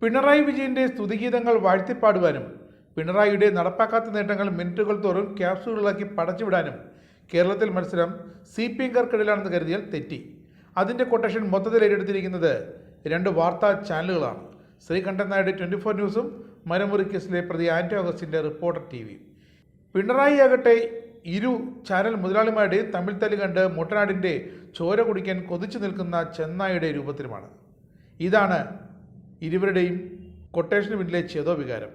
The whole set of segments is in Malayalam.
പിണറായി വിജയന്റെ സ്തുതിഗീതങ്ങൾ വാഴ്ത്തിപ്പാടുവാനും പിണറായിയുടെ നടപ്പാക്കാത്ത നേട്ടങ്ങൾ മിനിറ്റുകൾ തോറും ക്യാപ്സ്യൂളുകളാക്കി പടച്ചുവിടാനും കേരളത്തിൽ മത്സരം CPM-കാർക്കിടയിലാണെന്ന് കരുതിയാൽ തെറ്റി. അതിൻ്റെ കൊട്ടേഷൻ മൊത്തത്തിൽ ഏറ്റെടുത്തിരിക്കുന്നത് രണ്ട് വാർത്താ ചാനലുകളാണ്. ശ്രീകണ്ഠൻ നായരുടെ 24 ന്യൂസും മരമുറി കേസിലെ പ്രതി ആന്റോ അഗസ്റ്റിൻ്റെ റിപ്പോർട്ടർ TV. പിണറായി ആകട്ടെ ഇരു ചാനൽ മുതലാളിമാരുടെയും തമ്മിൽ തല്ലി കണ്ട് മുട്ടനാടിൻ്റെ ചോര കുടിക്കാൻ കൊതിച്ചു നിൽക്കുന്ന ചെന്നായുടെ രൂപത്തിലുമാണ്. ഇതാണ് ഇരുവരുടെയും കൊട്ടേഷന് പിന്നിലെ ചേതോവികാരം.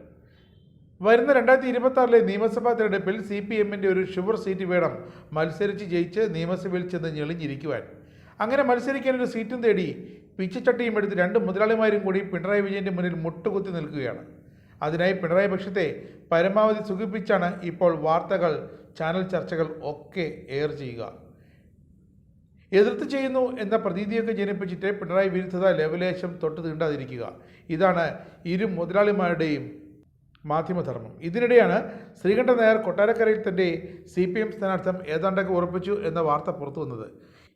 വരുന്ന 2026 നിയമസഭാ തെരഞ്ഞെടുപ്പിൽ CPM-ൻ്റെ ഒരു ഷുവർ സീറ്റ് വേണം മത്സരിച്ച് ജയിച്ച് നിയമസഭയിൽ ചെന്ന് ഞെളിഞ്ഞിരിക്കുവാൻ. അങ്ങനെ മത്സരിക്കാൻ ഒരു സീറ്റും തേടി പിച്ചച്ചട്ടിയും എടുത്ത് രണ്ട് മുതലാളിമാരും കൂടി പിണറായി വിജയൻ്റെ മുന്നിൽ മുട്ടുകുത്തി നിൽക്കുകയാണ്. അതിനായി പിണറായി പക്ഷത്തെ പരമാവധി സുഖിപ്പിച്ചാണ് ഇപ്പോൾ വാർത്തകൾ, ചാനൽ ചർച്ചകൾ ഒക്കെ എയർ ചെയ്യുക. എതിർത്ത് ചെയ്യുന്നു എന്ന പ്രതീതിയൊക്കെ ജനിപ്പിച്ചിട്ട് പിണറായി വിരുദ്ധത ലെവലേശം തൊട്ട് തീണ്ടാതിരിക്കുക. ഇതാണ് ഇരു മുതലാളിമാരുടെയും മാധ്യമധർമ്മം. ഇതിനിടെയാണ് ശ്രീകണ്ഠൻ നായർ കൊട്ടാരക്കരയിൽ തൻ്റെ CPM സ്ഥാനാർത്ഥം ഏതാണ്ടൊക്കെ ഉറപ്പിച്ചു എന്ന വാർത്ത പുറത്തു വന്നത്.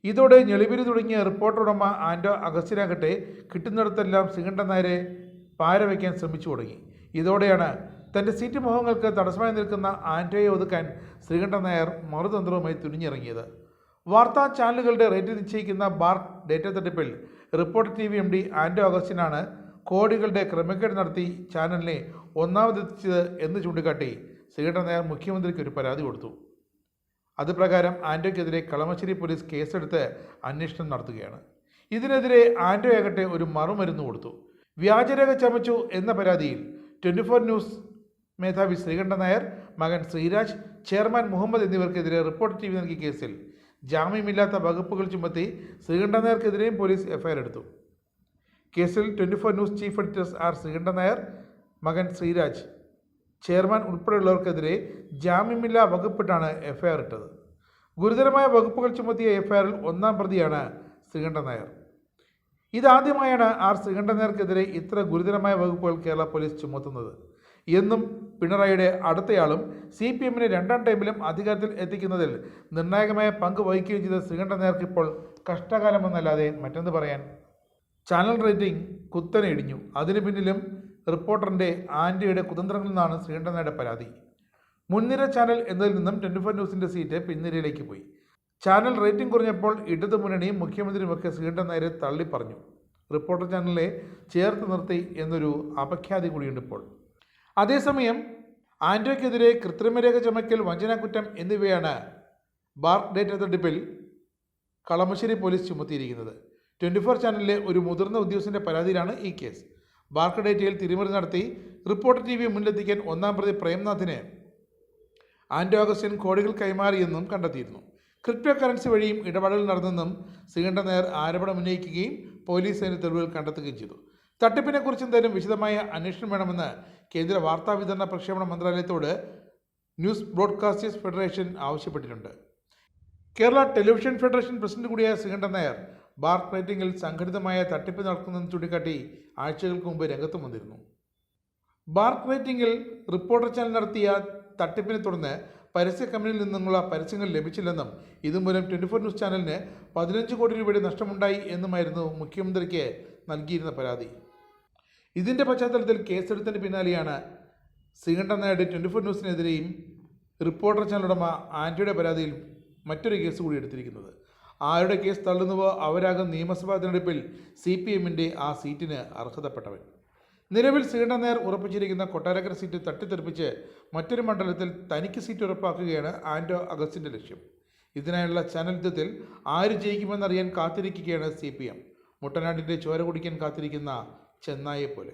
ഇതോടെ ഞെളിപിരി തുടങ്ങിയ റിപ്പോർട്ടർ ഉടമ ആന്റോ അഗസ്റ്റിനാകട്ടെ കിട്ടുന്നിടത്തെല്ലാം ശ്രീകണ്ഠൻ നായരെ പാരവയ്ക്കാൻ ശ്രമിച്ചു തുടങ്ങി. ഇതോടെയാണ് തൻ്റെ സീറ്റ് മോഹങ്ങൾക്ക് തടസ്സമായി നിൽക്കുന്ന ആന്റോയെ ഒതുക്കാൻ ശ്രീകണ്ഠൻ നായർ മറുതന്ത്രവുമായി തുനിഞ്ഞിറങ്ങിയത്. വാർത്താ ചാനലുകളുടെ റേറ്റ് നിശ്ചയിക്കുന്ന ബാർക്ക് ഡേറ്റ തട്ടിപ്പിൽ റിപ്പോർട്ടർ TV MD ആന്റോ അഗസ്റ്റിനാണ് കോടികളുടെ ക്രമക്കേട് നടത്തി ചാനലിനെ ഒന്നാമതെത്തിച്ചത് എന്ന് ചൂണ്ടിക്കാട്ടി ശ്രീകണ്ഠൻ നായർ മുഖ്യമന്ത്രിക്ക് ഒരു പരാതി കൊടുത്തു. അത് പ്രകാരം ആന്റോയ്ക്കെതിരെ കളമശ്ശേരി പോലീസ് കേസെടുത്ത് അന്വേഷണം നടത്തുകയാണ്. ഇതിനെതിരെ ആന്റോ ആകട്ടെ ഒരു മറുമരുന്ന് കൊടുത്തു. വ്യാജരേഖ ചമച്ചു എന്ന പരാതിയിൽ 24 ന്യൂസ് മേധാവി ശ്രീകണ്ഠൻ നായർ, മകൻ ശ്രീരാജ്, ചെയർമാൻ മുഹമ്മദ് എന്നിവർക്കെതിരെ റിപ്പോർട്ടർ TV നൽകിയ കേസിൽ ജാമ്യമില്ലാത്ത വകുപ്പുകൾ ചുമത്തി ശ്രീകണ്ഠൻ നായർക്കെതിരെയും പോലീസ് FIR എടുത്തു. കേസിൽ 24 News chief editor's Sreekandan Nair, മകൻ ശ്രീരാജ്, ചെയർമാൻ ഉൾപ്പെടെയുള്ളവർക്കെതിരെ ജാമ്യമില്ലാ വകുപ്പിട്ടാണ് FIR ഇട്ടത്. ഗുരുതരമായ വകുപ്പുകൾ ചുമത്തിയ FIR-ൽ ഒന്നാം പ്രതിയാണ് ശ്രീകണ്ഠൻ നായർ. ഇതാദ്യമായാണ് ശ്രീകണ്ഠൻ നായർക്കെതിരെ ഇത്ര ഗുരുതരമായ വകുപ്പുകൾ കേരള പോലീസ് ചുമത്തുന്നത്. എന്നും പിണറായിയുടെ അടുത്തയാളും CPM-നെ രണ്ടാം ടൈമിലും അധികാരത്തിൽ എത്തിക്കുന്നതിൽ നിർണായകമായ പങ്ക് വഹിക്കുകയും ചെയ്ത ശ്രീകണ്ഠൻ നായർക്ക് ഇപ്പോൾ കഷ്ടകാലമെന്നല്ലാതെ മറ്റെന്ത് പറയാൻ. ചാനൽ റേറ്റിംഗ് കുത്തനെ ഇടിഞ്ഞു. അതിനു പിന്നിലും റിപ്പോർട്ടറിൻ്റെ ആന്റോയുടെ കുതന്ത്രങ്ങളിൽ നിന്നാണ് ശ്രീകണ്ഠൻ നായരുടെ പരാതി. മുൻനിര ചാനൽ എന്നതിൽ നിന്നും 24 ന്യൂസിൻ്റെ സീറ്റ് പിൻനിരയിലേക്ക് പോയി. ചാനൽ റേറ്റിംഗ് കുറഞ്ഞപ്പോൾ ഇടതു മുന്നണിയും മുഖ്യമന്ത്രിയുമൊക്കെ ശ്രീകണ്ഠൻ നായരെ തള്ളി പറഞ്ഞു. റിപ്പോർട്ടർ ചാനലിനെ ചേർത്ത് നിർത്തി എന്നൊരു അപഖ്യാതി കൂടിയുണ്ട് ഇപ്പോൾ. അതേസമയം ആന്റോയ്ക്കെതിരെ കൃത്രിമരേഖ ചമയ്ക്കൽ, വഞ്ചനാക്കുറ്റം എന്നിവയാണ് ബാർക്ക് ഡേറ്റ തട്ടിപ്പിൽ കളമശ്ശേരി പോലീസ് ചുമത്തിയിരിക്കുന്നത്. 24 ചാനലിലെ ഒരു മുതിർന്ന ഉദ്യോഗസ്ഥൻ്റെ പരാതിയിലാണ് ഈ കേസ്. ബാർക്ക് ഡേറ്റയിൽ തിരിമറി നടത്തി റിപ്പോർട്ടർ TV മുന്നിലെത്തിക്കാൻ ഒന്നാം പ്രതി പ്രേംനാഥിന് ആന്റോ അഗസ്റ്റിൻ കോടികൾ കൈമാറിയെന്നും കണ്ടെത്തിയിരുന്നു. ക്രിപ്റ്റോ കറൻസി വഴിയും ഇടപാടുകൾ നടന്നെന്നും ശ്രീകണ്ഠൻ നായർ ആരോപണം ഉന്നയിക്കുകയും പോലീസ് അതിന് തെളിവുകൾ കണ്ടെത്തുകയും ചെയ്തു. തട്ടിപ്പിനെക്കുറിച്ച് എന്തായാലും വിശദമായ അന്വേഷണം വേണമെന്ന് കേന്ദ്ര വാർത്താ വിതരണ പ്രക്ഷേപണ മന്ത്രാലയത്തോട് ന്യൂസ് ബ്രോഡ്കാസ്റ്റേഴ്സ് ഫെഡറേഷൻ ആവശ്യപ്പെട്ടിട്ടുണ്ട്. കേരള ടെലിവിഷൻ ഫെഡറേഷൻ പ്രസിഡന്റ് കൂടിയായ ശ്രീകണ്ഠൻ നായർ ബാർക്ക് റേറ്റിംഗിൽ സംഘടിതമായ തട്ടിപ്പ് നടക്കുന്നതെന്ന് ചൂണ്ടിക്കാട്ടി ആഴ്ചകൾക്ക് മുമ്പ് രംഗത്ത് വന്നിരുന്നു. ബാർക്ക് റേറ്റിംഗിൽ റിപ്പോർട്ടർ ചാനൽ നടത്തിയ തട്ടിപ്പിനെ തുടർന്ന് പരസ്യ കമ്പനിയിൽ നിന്നുള്ള പരസ്യങ്ങൾ ലഭിച്ചില്ലെന്നും ഇതുമൂലം 24 ന്യൂസ് ചാനലിന് 15 കോടി രൂപയുടെ നഷ്ടമുണ്ടായി എന്നുമായിരുന്നു മുഖ്യമന്ത്രിക്ക് നൽകിയിരുന്ന പരാതി. ഇതിൻ്റെ പശ്ചാത്തലത്തിൽ കേസെടുത്തതിന് പിന്നാലെയാണ് ശ്രീകണ്ഠൻ നായരുടെ 24 ന്യൂസിനെതിരെയും റിപ്പോർട്ടർ ചാനൽ ഉടമ ആന്റോയുടെ പരാതിയിൽ മറ്റൊരു കേസ് കൂടി എടുത്തിരിക്കുന്നത്. ആരുടെ കേസ് തള്ളുന്നുവോ അവരാകും നിയമസഭാ തെരഞ്ഞെടുപ്പിൽ CPM-ൻ്റെ സീറ്റിന് അർഹതപ്പെട്ടവൻ. നിലവിൽ ശ്രീകണ്ഠൻ നായർ ഉറപ്പിച്ചിരിക്കുന്ന കൊട്ടാരക്കര സീറ്റ് തട്ടിത്തെറിപ്പിച്ച് മറ്റൊരു മണ്ഡലത്തിൽ തനിക്ക് സീറ്റ് ഉറപ്പാക്കുകയാണ് ആന്റോ അഗസ്റ്റിൻ്റെ ലക്ഷ്യം. ഇതിനായുള്ള ചാനൽ യുദ്ധത്തിൽ ആര് ജയിക്കുമെന്നറിയാൻ കാത്തിരിക്കുകയാണ് CPM. മുട്ടനാടിൻ്റെ ചോര കുടിക്കാൻ കാത്തിരിക്കുന്ന ചെന്നായെ പോലെ.